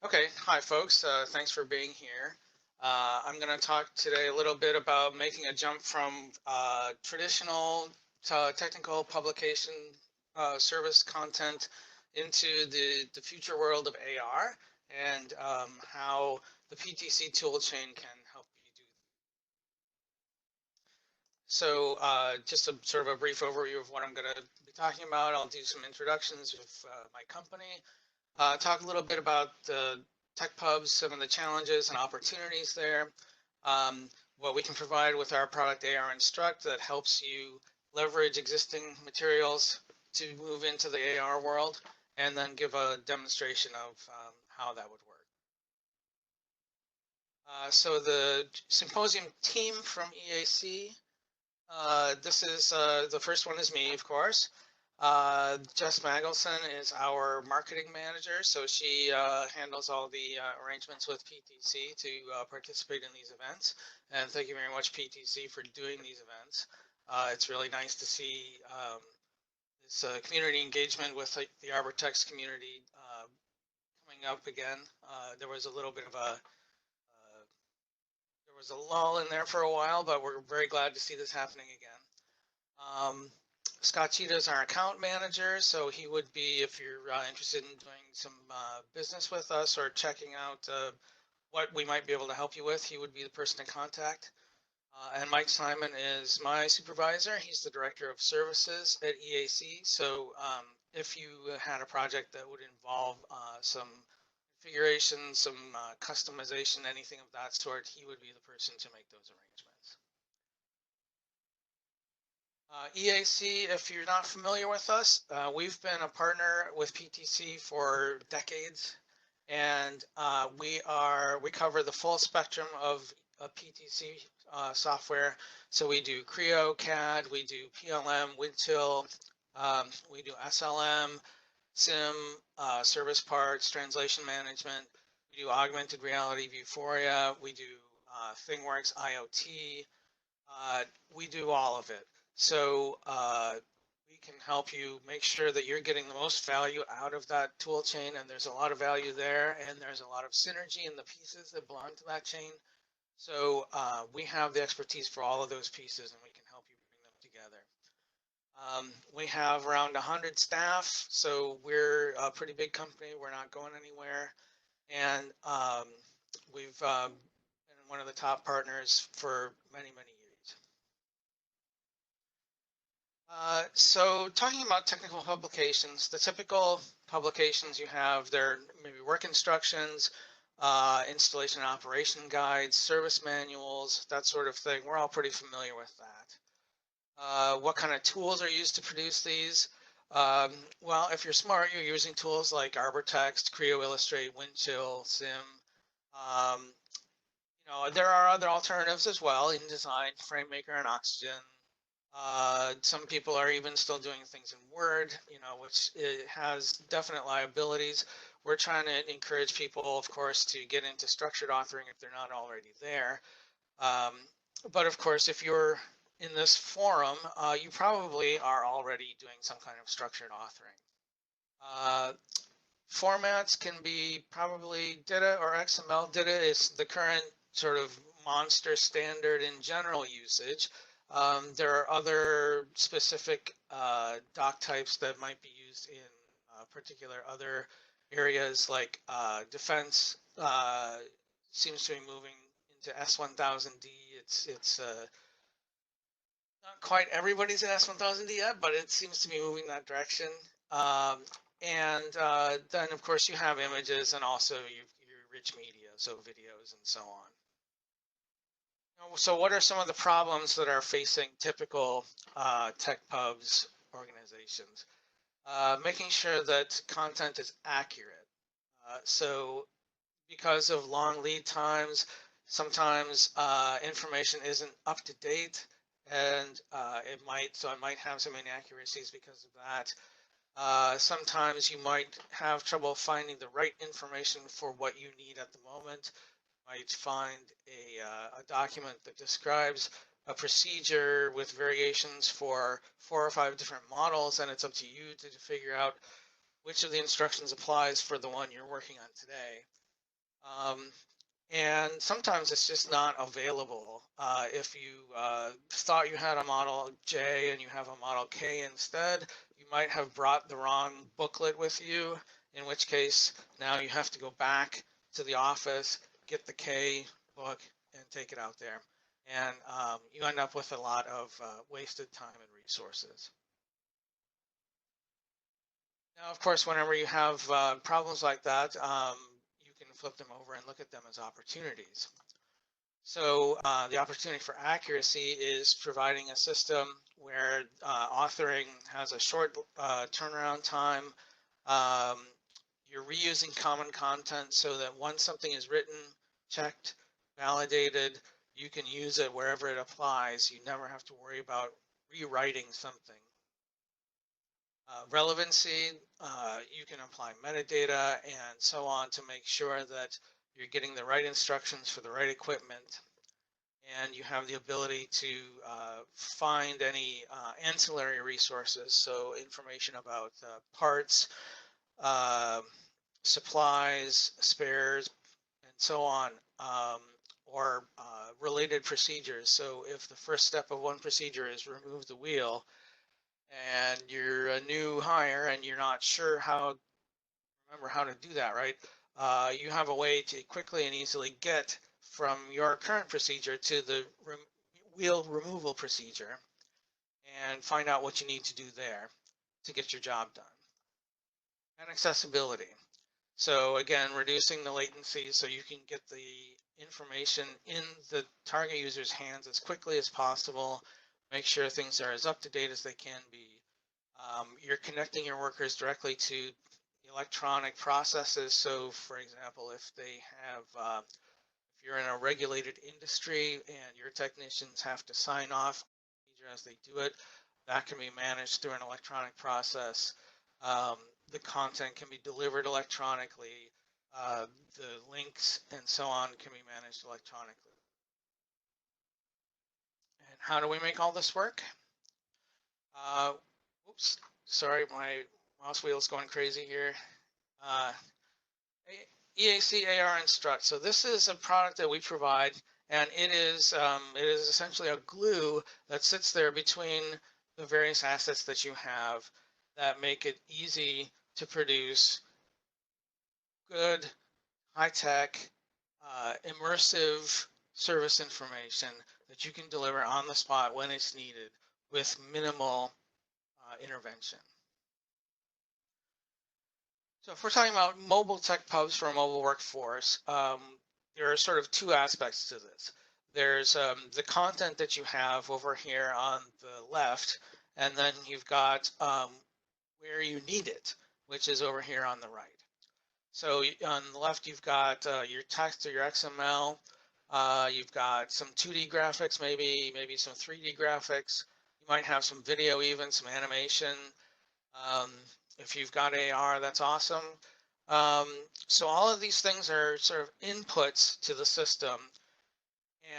Okay, hi folks. Thanks for being here. I'm going to talk today a little bit about making a jump from traditional to technical publication service content into the future world of AR and how the PTC toolchain can help you do. So just a sort of a brief overview of what I'm going to be talking about. I'll do some introductions with my company. Talk a little bit about the tech pubs, some of the challenges and opportunities there, what we can provide with our product AR Instruct that helps you leverage existing materials to move into the AR world, and then give a demonstration of how that would work. So the symposium team from EAC, this is the first one is me, of course. Jess Magelson is our marketing manager, so she handles all the arrangements with PTC to participate in these events. And thank you very much, PTC, for doing these events. It's really nice to see this community engagement with the Arbortext community coming up again. There was a little bit of a there was a lull in there for a while, but we're very glad to see this happening again. Scott Cheetah is our account manager, so he would be, if you're interested in doing some business with us or checking out what we might be able to help you with, he would be the person to contact. And Mike Simon is my supervisor. He's the director of services at EAC. So if you had a project that would involve some configuration, some customization, anything of that sort, he would be the person to make those arrangements. EAC, if you're not familiar with us, we've been a partner with PTC for decades, and we cover the full spectrum of PTC software. So we do Creo, CAD, we do PLM, Windchill, we do SLM, SIM, service parts, translation management. We do augmented reality, Vuforia. We do ThingWorx, IoT. We do all of it. So we can help you make sure that you're getting the most value out of that tool chain, and there's a lot of value there, and there's a lot of synergy in the pieces that belong to that chain. So we have the expertise for all of those pieces, and we can help you bring them together. We have around 100 staff, so we're a pretty big company. We're not going anywhere, and we've been one of the top partners for many, many years. So talking about technical publications, the typical publications you have, they're maybe work instructions, installation and operation guides, service manuals, that sort of thing. We're all pretty familiar with that. What kind of tools are used to produce these? Well, if you're smart, you're using tools like Arbortext, Creo, Illustrate, Windchill, SIM. There are other alternatives as well in design, FrameMaker and Oxygen. Some people are even still doing things in Word, which it has definite liabilities. We're trying to encourage people, of course, to get into structured authoring if they're not already there. But of course, if you're in this forum, you probably are already doing some kind of structured authoring. Formats can be probably DITA or XML. DITA is the current sort of monster standard in general usage. There are other specific doc types that might be used in particular other areas, like defense seems to be moving into S1000D. It's not quite everybody's in S1000D yet, but it seems to be moving that direction. And then, of course, you have images and also your rich media, so videos and so on. So what are some of the problems that are facing typical tech pubs organizations? Making sure that content is accurate. So because of long lead times, sometimes information isn't up to date, and it might have some inaccuracies because of that. Sometimes you might have trouble finding the right information for what you need at the moment. Might find a document that describes a procedure with variations for 4 or 5 different models, and it's up to you to figure out which of the instructions applies for the one you're working on today. And sometimes it's just not available. If you thought you had a Model J and you have a Model K instead, you might have brought the wrong booklet with you, in which case now you have to go back to the office, get the K book, and take it out there. And you end up with a lot of wasted time and resources. Now, of course, whenever you have problems like that, you can flip them over and look at them as opportunities. So the opportunity for accuracy is providing a system where authoring has a short turnaround time. Um, you're reusing common content so that once something is written, checked, validated, you can use it wherever it applies. You never have to worry about rewriting something. Relevancy, you can apply metadata and so on to make sure that you're getting the right instructions for the right equipment, and you have the ability to find any ancillary resources, so information about parts, uh, supplies, spares, and so on, or related procedures. So if the first step of one procedure is remove the wheel, and you're a new hire and you're not sure remember how to do that, right? You have a way to quickly and easily get from your current procedure to the wheel removal procedure and find out what you need to do there to get your job done. And accessibility. So again, reducing the latency so you can get the information in the target user's hands as quickly as possible. Make sure things are as up to date as they can be. You're connecting your workers directly to electronic processes. So for example, if they have, if you're in a regulated industry and your technicians have to sign off as they do it, that can be managed through an electronic process. Um, the content can be delivered electronically. The links and so on can be managed electronically. And how do we make all this work? Oops, sorry, my mouse wheel is going crazy here. EAC AR Instruct. So this is a product that we provide, and it is essentially a glue that sits there between the various assets that you have that make it easy to produce good, high-tech, immersive service information that you can deliver on the spot when it's needed with minimal intervention. So if we're talking about mobile tech pubs for a mobile workforce, there are sort of two aspects to this. There's the content that you have over here on the left, and then you've got where you need it, which is over here on the right. So on the left, you've got your text or your XML. You've got some 2D graphics, maybe some 3D graphics. You might have some video, even some animation. If you've got AR, that's awesome. So all of these things are sort of inputs to the system.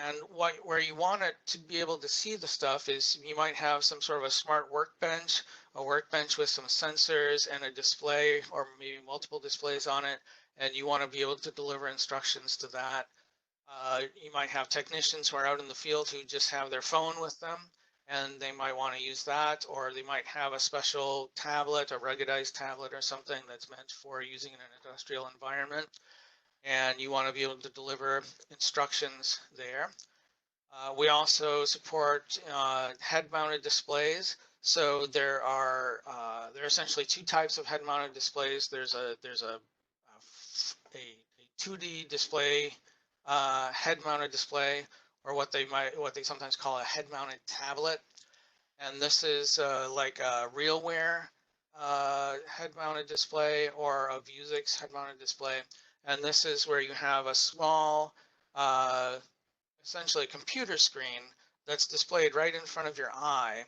And where you want it to be able to see the stuff is you might have some sort of a smart workbench, a workbench with some sensors and a display or maybe multiple displays on it. And you want to be able to deliver instructions to that. You might have technicians who are out in the field who just have their phone with them, and they might want to use that, or they might have a special tablet, a ruggedized tablet or something that's meant for using in an industrial environment, and you want to be able to deliver instructions there. We also support head-mounted displays. So there are essentially two types of head-mounted displays. There's a 2D display, head-mounted display, or what they sometimes call a head-mounted tablet. And this is like a RealWear head-mounted display or a Vuzix head-mounted display. And this is where you have a small, essentially a computer screen that's displayed right in front of your eye,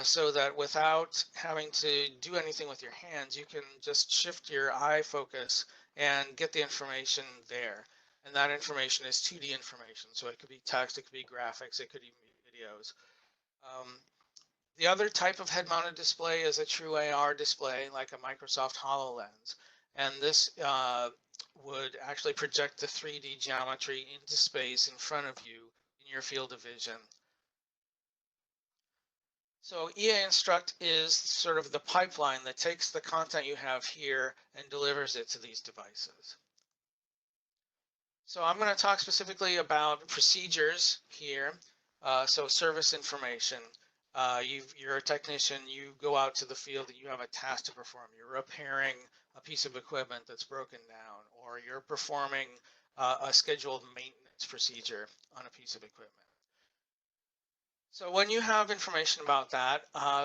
so that without having to do anything with your hands, you can just shift your eye focus and get the information there. And that information is 2D information. So it could be text, it could be graphics, it could even be videos. The other type of head-mounted display is a true AR display, like a Microsoft HoloLens. And this would actually project the 3D geometry into space in front of you in your field of vision. So EA Instruct is sort of the pipeline that takes the content you have here and delivers it to these devices. So I'm going to talk specifically about procedures here. So service information. You're a technician, you go out to the field, you have a task to perform. You're repairing a piece of equipment that's broken down, or you're performing a scheduled maintenance procedure on a piece of equipment. So when you have information about that,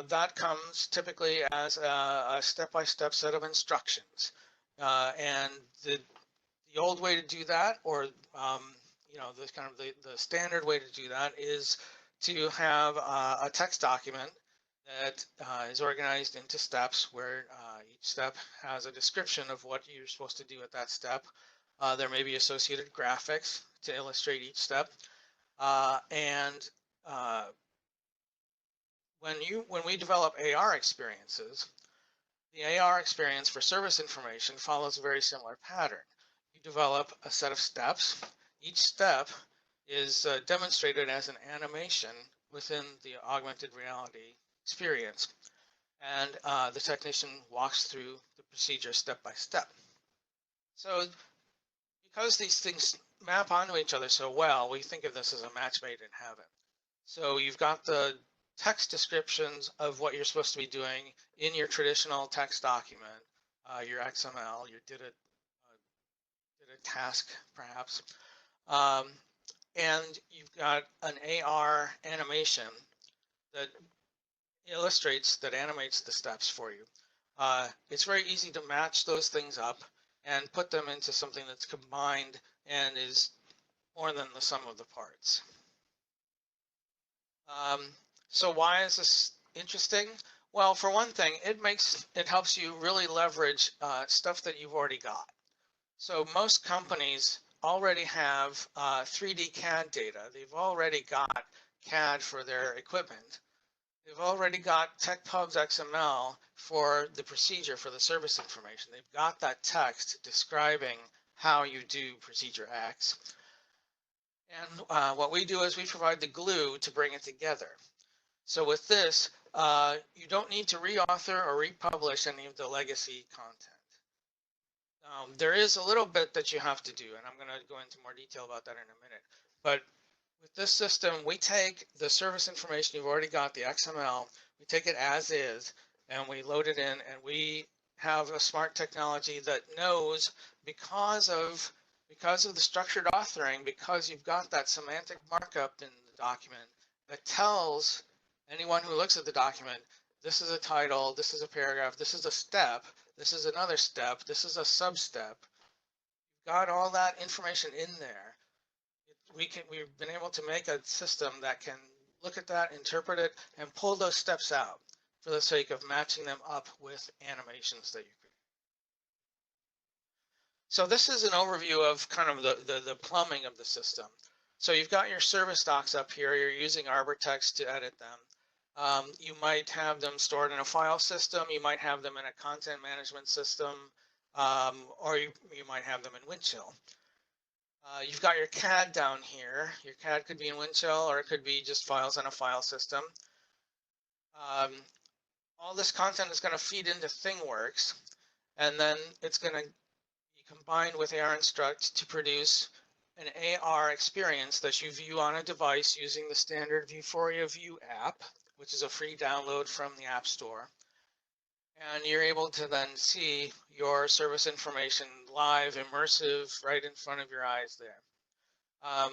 that comes typically as a step-by-step set of instructions. And the old way to do that, or you know, the kind of the standard way to do that, is to have a text document that is organized into steps, where each step has a description of what you're supposed to do at that step. There may be associated graphics to illustrate each step, and when we develop AR experiences, the AR experience for service information follows a very similar pattern. You develop a set of steps. Each step is demonstrated as an animation within the augmented reality experience, and the technician walks through the procedure step by step. So because these things map onto each other so well, we think of this as a match made in heaven. So you've got the text descriptions of what you're supposed to be doing in your traditional text document, your XML, your did a task perhaps, and you've got an AR animation that illustrates, that animates the steps for you. It's very easy to match those things up and put them into something that's combined and is more than the sum of the parts. So why is this interesting? Well, for one thing, it helps you really leverage stuff that you've already got. So most companies already have 3D CAD data. They've already got CAD for their equipment. They've already got TechPub's XML for the procedure, for the service information. They've got that text describing how you do procedure X. And what we do is we provide the glue to bring it together. So with this, you don't need to reauthor or republish any of the legacy content. There is a little bit that you have to do, and I'm going to go into more detail about that in a minute. But with this system, we take the service information you've already got, the XML, we take it as is, and we load it in, and we have a smart technology that knows, because of the structured authoring, because you've got that semantic markup in the document that tells anyone who looks at the document, this is a title, this is a paragraph, this is a step, this is another step, this is a sub-step. You've got all that information in there. We've been able to make a system that can look at that, interpret it, and pull those steps out for the sake of matching them up with animations that you create. So this is an overview of kind of the plumbing of the system. So you've got your service docs up here. You're using Arbortext to edit them. You might have them stored in a file system. You might have them in a content management system, or you might have them in Windchill. You've got your CAD down here. Your CAD could be in Windchill, or it could be just files on a file system. All this content is going to feed into ThingWorks, and then it's going to be combined with AR Instruct to produce an AR experience that you view on a device using the standard Vuforia View app, which is a free download from the App Store. And you're able to then see your service information live, immersive, right in front of your eyes there.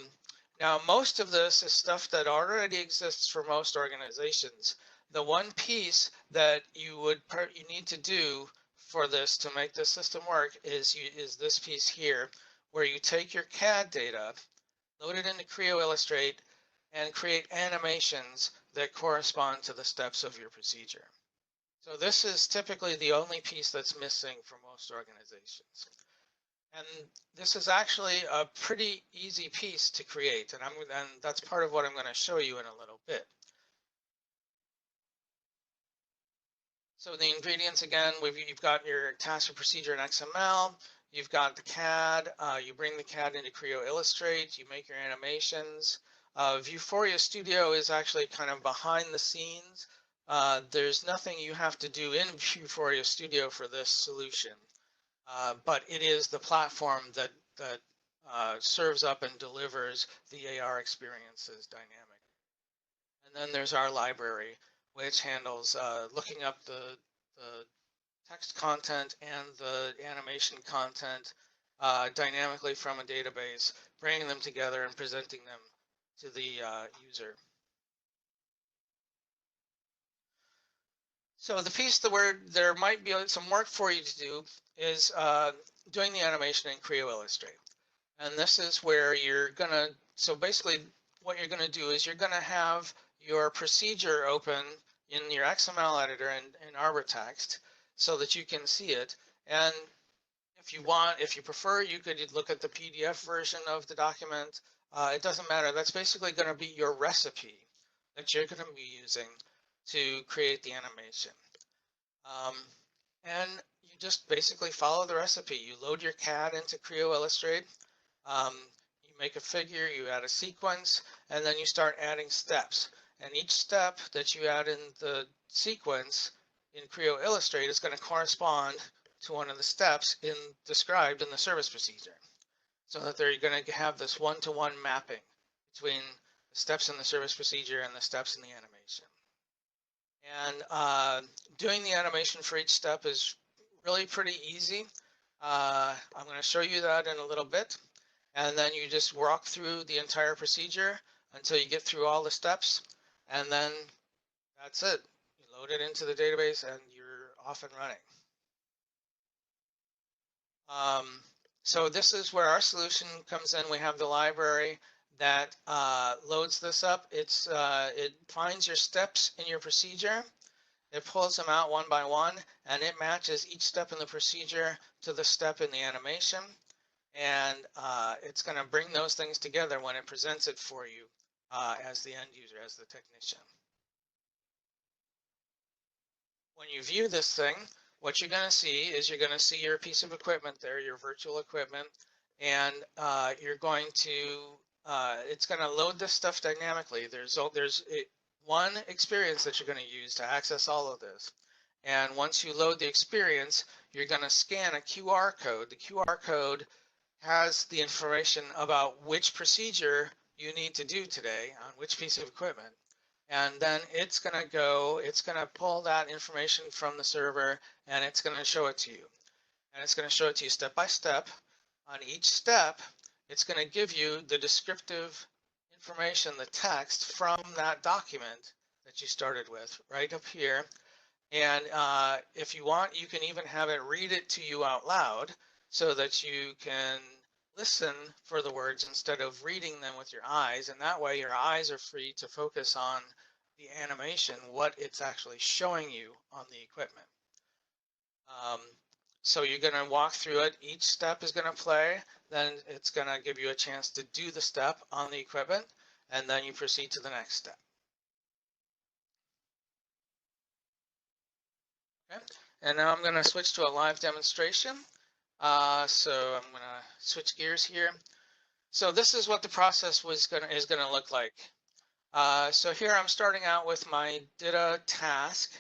Now, most of this is stuff that already exists for most organizations. The one piece that you need to do for this to make this system work is this piece here, where you take your CAD data, load it into Creo Illustrate, and create animations that correspond to the steps of your procedure. So this is typically the only piece that's missing for most organizations. And this is actually a pretty easy piece to create, and that's part of what I'm going to show you in a little bit. So the ingredients, again, you've got your task or procedure in XML. You've got the CAD, you bring the CAD into Creo Illustrate, you make your animations. Vuforia Studio is actually kind of behind the scenes. There's nothing you have to do in Vuforia Studio for this solution, but it is the platform that serves up and delivers the AR experiences dynamic. And then there's our library, which handles looking up the text content and the animation content dynamically from a database, bringing them together and presenting them to the user. So the piece where there might be some work for you to do is doing the animation in Creo Illustrate. And this is where you're gonna, so basically what you're gonna do is you're gonna have your procedure open in your XML editor in Arbortext so that you can see it. And if you want, if you prefer, you could look at the PDF version of the document. It doesn't matter. That's basically gonna be your recipe that you're gonna be using to create the animation. And you just basically follow the recipe. You load your CAD into Creo Illustrate. You make a figure, you add a sequence, and then you start adding steps. And each step that you add in the sequence in Creo Illustrate is going to correspond to one of the steps described in the service procedure. So that they're going to have this one-to-one mapping between the steps in the service procedure and the steps in the animation. And doing the animation for each step is really pretty easy. I'm going to show you that in a little bit. And then you just walk through the entire procedure until you get through all the steps. And then that's it. You load it into the database and you're off and running. So this is where our solution comes in. We have the library that loads this up. It finds your steps in your procedure. It pulls them out one by one, and it matches each step in the procedure to the step in the animation. And it's going to bring those things together when it presents it for you as the end user, as the technician. When you view this thing, what you're going to see is you're going to see your piece of equipment there, your virtual equipment, and you're going to, it's going to load this stuff dynamically. There's one experience that you're going to use to access all of this. And once you load the experience, you're going to scan a QR code. The QR code has the information about which procedure you need to do today on which piece of equipment. And then it's going to pull that information from the server and it's going to show it to you. And it's going to show it to you step by step. On each step, it's going to give you the descriptive information, the text from that document that you started with right up here. And if you want, you can even have it read it to you out loud so that you can listen for the words instead of reading them with your eyes. And that way your eyes are free to focus on the animation, what it's actually showing you on the equipment. So you're going to walk through it. Each step is going to play. Then it's going to give you a chance to do the step on the equipment. And then you proceed to the next step. Okay. And now I'm going to switch to a live demonstration. So I'm going to switch gears here. So this is what the process is going to look like. So here I'm starting out with my DITA task.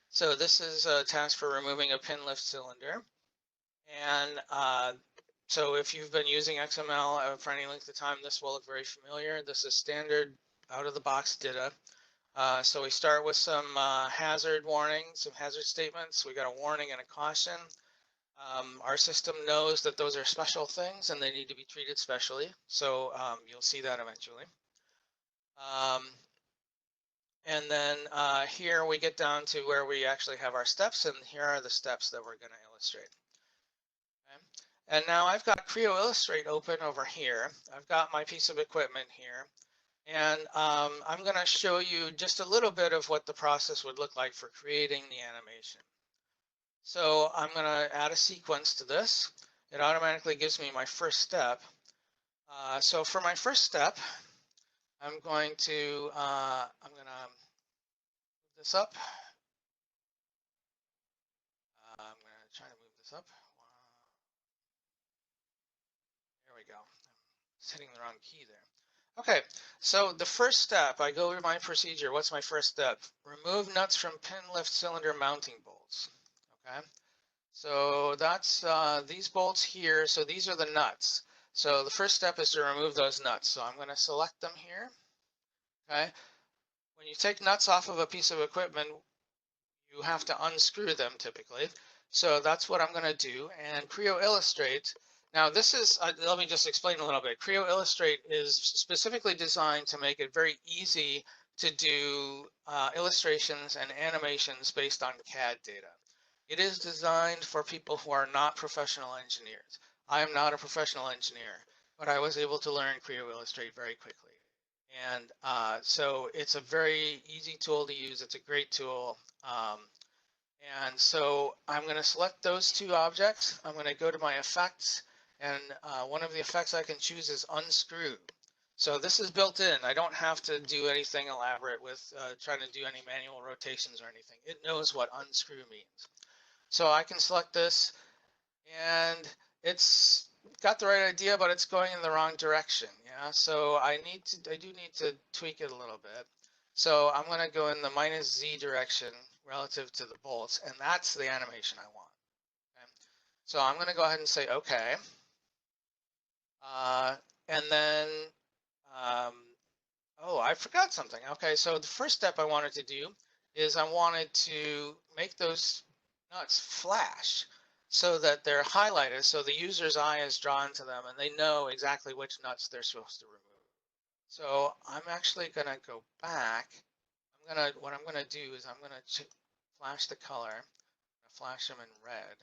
So this is a task for removing a pin lift cylinder. And so if you've been using XML for any length of time, this will look very familiar. This is standard out-of-the-box DITA. So we start with some hazard warnings, some hazard statements. We got a warning and a caution. Our system knows that those are special things and they need to be treated specially. So you'll see that eventually. And then here we get down to where we actually have our steps, and here are the steps that we're going to illustrate. Okay. And now I've got Creo Illustrate open over here. I've got my piece of equipment here. And I'm going to show you just a little bit of what the process would look like for creating the animation. So I'm going to add a sequence to this. It automatically gives me my first step. So for my first step, I'm going to move this up. I'm going to try to move this up. go. I'm hitting the wrong key there. Okay, so the first step, I go over my procedure. What's my first step? Remove nuts from pin lift cylinder mounting bolts. Okay, so that's these bolts here. So these are the nuts. So the first step is to remove those nuts. So I'm going to select them here. Okay, when you take nuts off of a piece of equipment, you have to unscrew them typically. So that's what I'm going to do. And Creo Illustrate, now this is, let me just explain a little bit. Creo Illustrate is specifically designed to make it very easy to do illustrations and animations based on CAD data. It is designed for people who are not professional engineers. I am not a professional engineer, but I was able to learn Creo Illustrate very quickly. And so it's a very easy tool to use. It's a great tool. And so I'm going to select those two objects. I'm going to go to my effects, and one of the effects I can choose is unscrew. So this is built in. I don't have to do anything elaborate with trying to do any manual rotations or anything. It knows what unscrew means. So I can select this, and it's got the right idea, but it's going in the wrong direction. Yeah, so I do need to tweak it a little bit. So I'm going to go in the -Z direction relative to the bolts, and that's the animation I want. Okay? So I'm going to go ahead and say OK. And then, oh, I forgot something. Okay, so the first step I wanted to do is I wanted to make those nuts flash so that they're highlighted, so the user's eye is drawn to them and they know exactly which nuts they're supposed to remove. So I'm actually going to go back. What I'm going to do is I'm going to flash the color. I'm going to flash them in red.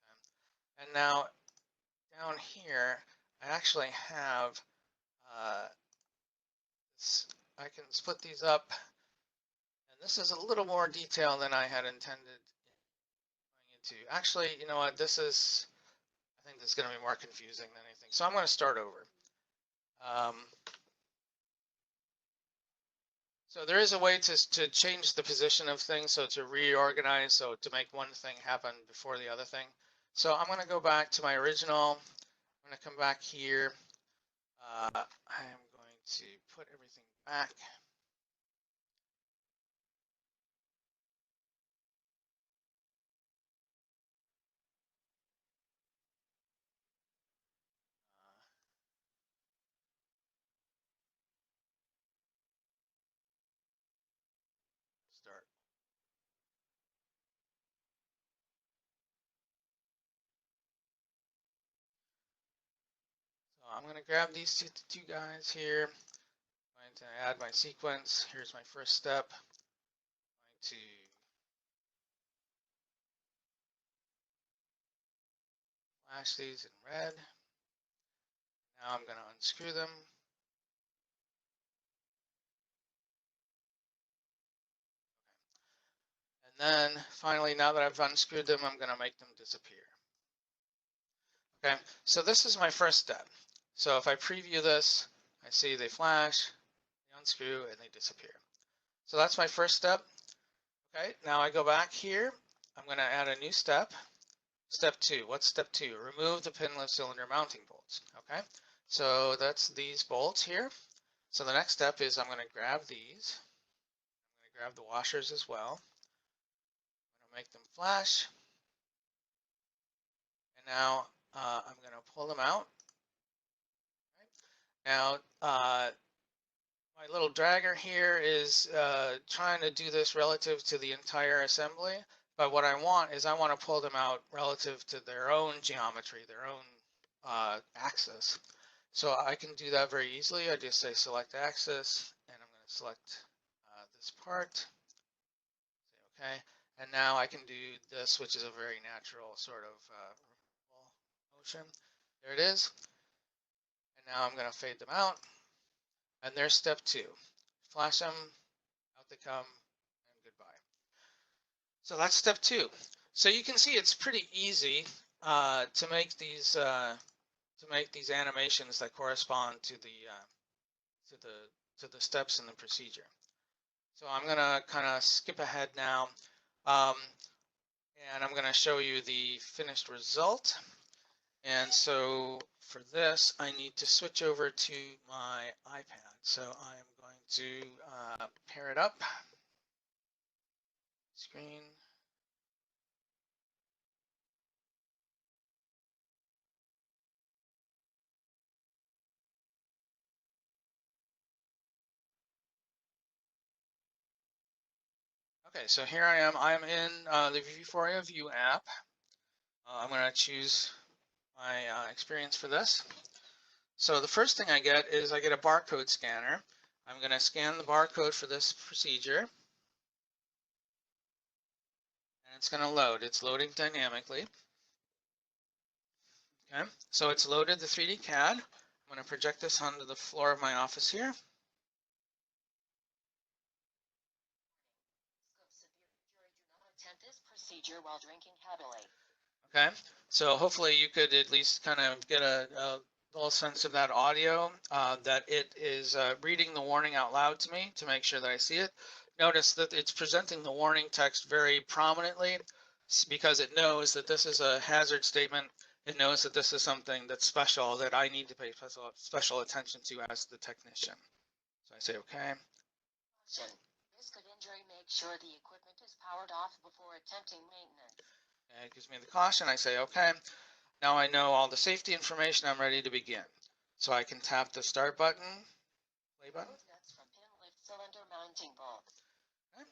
Okay. And now down here, I actually have I can split these up, and this is a little more detail than I had intended going into. Actually, you know what? I think this is going to be more confusing than anything. So I'm going to start over. So there is a way to change the position of things, so to reorganize, so to make one thing happen before the other thing. So I'm going to go back to my original. I'm going to come back here. I am going to put everything back. Start. So I'm going to grab these two guys here. I'm going to add my sequence. Here's my first step. I'm going to flash these in red. Now I'm going to unscrew them. And then finally, now that I've unscrewed them, I'm going to make them disappear. Okay, so this is my first step. So if I preview this, I see they flash, they unscrew, and they disappear. So that's my first step. Okay, now I go back here. I'm going to add a new step. Step 2. What's step 2? Remove the pin lift cylinder mounting bolts. Okay, so that's these bolts here. So the next step is I'm going to grab these. I'm going to grab the washers as well. I'm going to make them flash. And now I'm going to pull them out. Now, my little dragger here is trying to do this relative to the entire assembly, but what I want is I want to pull them out relative to their own geometry, their own axis. So I can do that very easily. I just say select axis, and I'm going to select this part. Say OK, and now I can do this, which is a very natural sort of motion. There it is. And now I'm going to fade them out. And there's step 2. Flash them, out they come, and goodbye. So that's step 2. So you can see it's pretty easy to make these animations that correspond to the steps in the procedure. So I'm gonna kind of skip ahead now, and I'm gonna show you the finished result. And so for this, I need to switch over to my iPad. So I'm going to pair it up. Screen. Okay, so here I am. I'm in the Vuforia View app. I'm going to choose my experience for this. So the first thing I get is I get a barcode scanner. I'm going to scan the barcode for this procedure. And it's going to load. It's loading dynamically. Okay, so it's loaded the 3D CAD. I'm going to project this onto the floor of my office here. While drinking heavily. Okay, so hopefully you could at least kind of get a little sense of that audio, that it is reading the warning out loud to me to make sure that I see it. Notice that it's presenting the warning text very prominently because it knows that this is a hazard statement. It knows that this is something that's special that I need to pay special attention to as the technician. So I say, okay. Risk of injury, make sure the equipment is powered off before attempting maintenance. And it gives me the caution. I say, okay, now I know all the safety information. I'm ready to begin. So I can tap the start button, play button. Okay.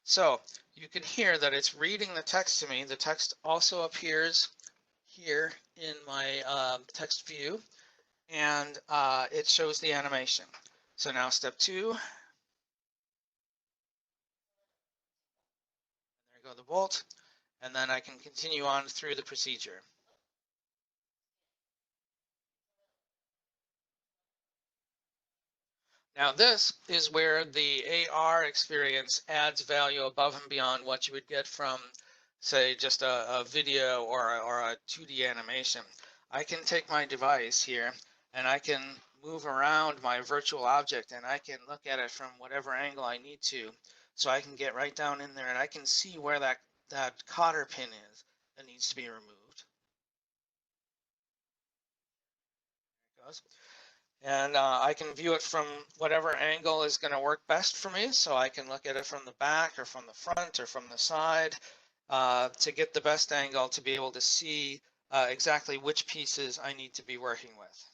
So you can hear that it's reading the text to me. The text also appears here in my text view, and it shows the animation. So now step 2. There go the bolt, and then I can continue on through the procedure. Now this is where the AR experience adds value above and beyond what you would get from, say, just a video or a 2D animation. I can take my device here and I can move around my virtual object and I can look at it from whatever angle I need to. So I can get right down in there and I can see where that cotter pin is that needs to be removed. There it goes. And I can view it from whatever angle is going to work best for me. So I can look at it from the back or from the front or from the side to get the best angle to be able to see exactly which pieces I need to be working with.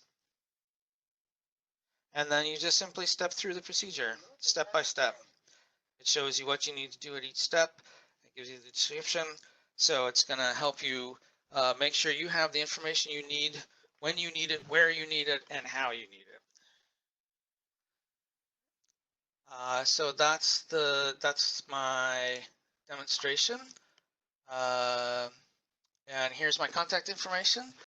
And then you just simply step through the procedure, step by step. It shows you what you need to do at each step. It gives you the description. So it's going to help you make sure you have the information you need, when you need it, where you need it, and how you need it. So that's my demonstration, and here's my contact information.